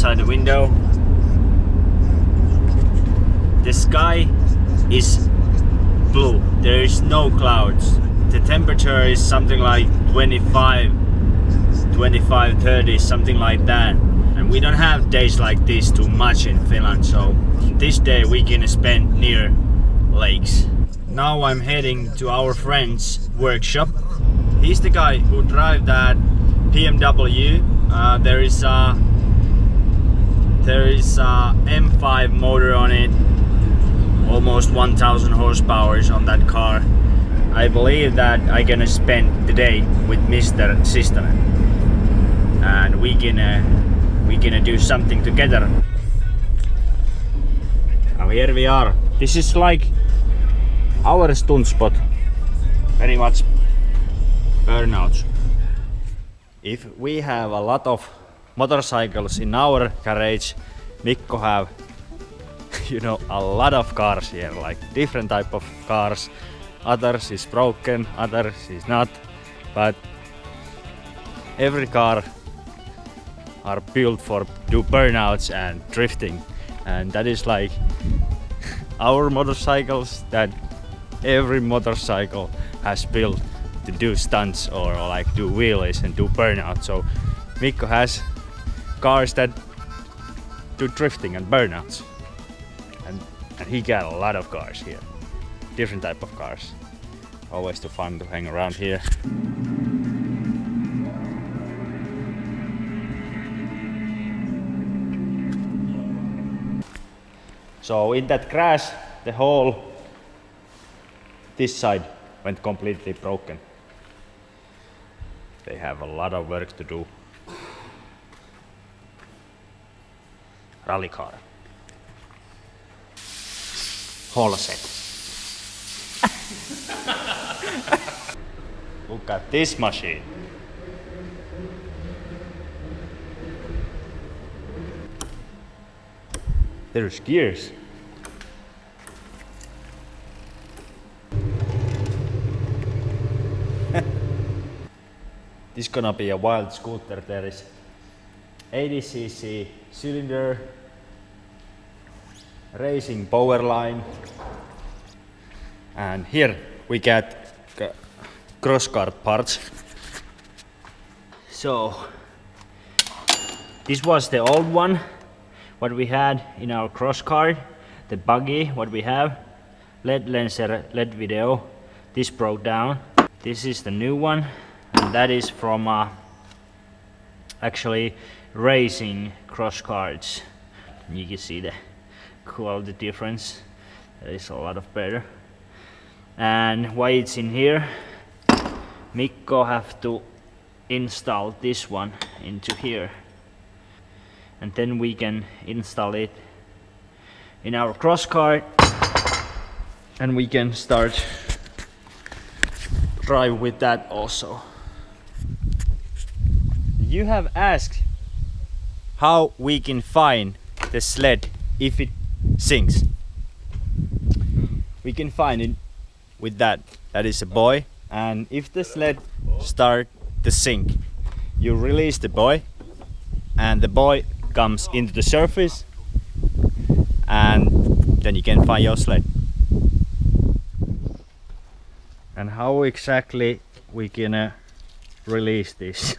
outside the window. The sky is blue. There is no clouds. The temperature is something like 25, 30, something like that. And we don't have days like this too much in Finland, so this day we can spend near lakes. Now I'm heading to our friend's workshop. He's the guy who drives that BMW. There is a M5 motor on it, almost 1000 horsepower on that car. I believe that I'm gonna spend the day with Mr. Sistonen, and we gonna do something together. Now here we are. This is like our stunt spot. Very much burnouts. If we have a lot of motorcycles in our garage, Mikko have, you know, a lot of cars here, like different type of cars. Others is broken, others is not, but every car are built for do burnouts and drifting, and that is like our motorcycles that every motorcycle has built to do stunts or like do wheelies and do burnout. So Mikko has cars that do drifting and burnouts, and he got a lot of cars here, different type of cars. Always too fun to hang around here. So in that crash, the whole this side went completely broken. They have a lot of work to do. Rally car. Whole set. Look at this machine. There's gears. This is gonna be a wild scooter. There is 80cc cylinder, racing power line, and here we get crossguard parts. So this was the old one, what we had in our crossguard, the buggy, what we have, LED lenser, LED video. This broke down. This is the new one, and that is from actually racing crossguards. You can see the quality difference. That is a lot of better. And why it's in here, Mikko have to install this one into here, and then we can install it in our crossguard, and we can start drive with that also. You have asked how we can find the sled if it sinks. We can find it with that. That is a buoy, and if the sled start to sink, you release the buoy, and the buoy comes into the surface, and then you can find your sled. And how exactly we can release this?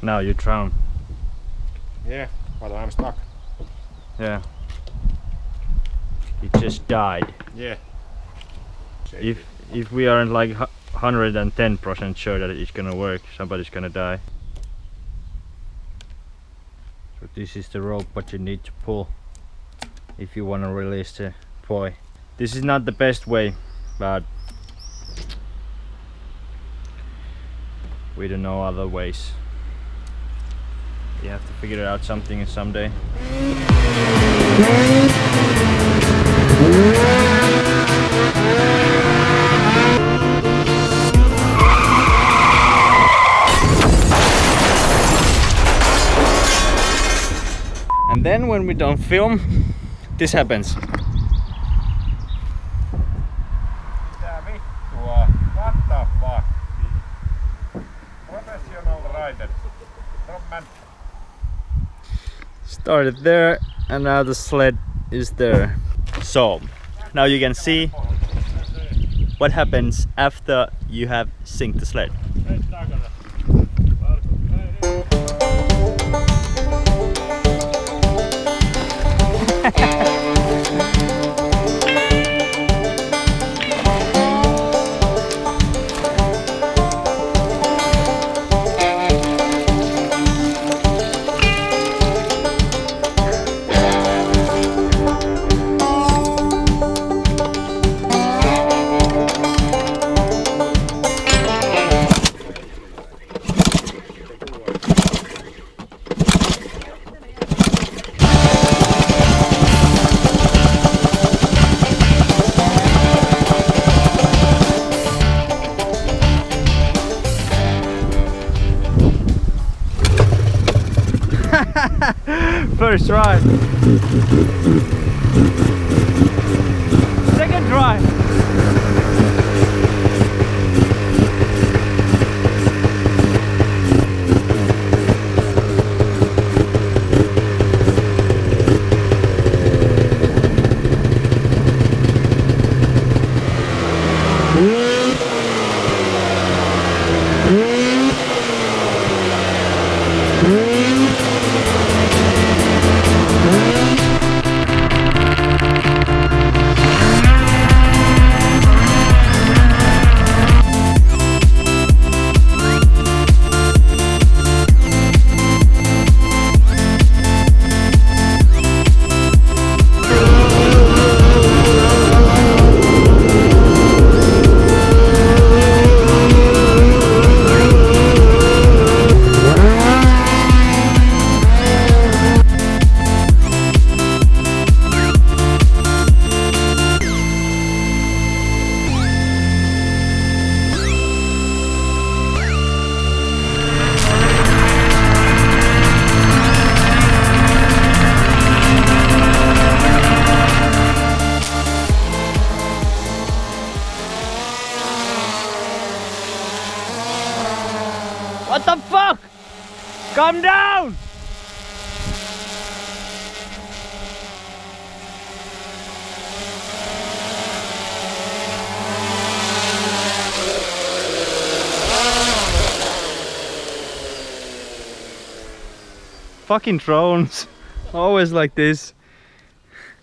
Now you drown. Yeah, but I'm stuck. Yeah. It just died. Yeah. If we aren't like 110% sure that it's gonna work, somebody's gonna die. So this is the rope what you need to pull if you wanna release the buoy. This is not the best way, but we don't know other ways. You have to figure out something someday. And then when we don't film, this happens. Mitä vittua? What the fuck? started. Stop, man. Started there and now the sled is there. So now you can see what happens after you have synced the sled. First try. Second try. What the fuck? Calm down! Fucking drones. Always like this.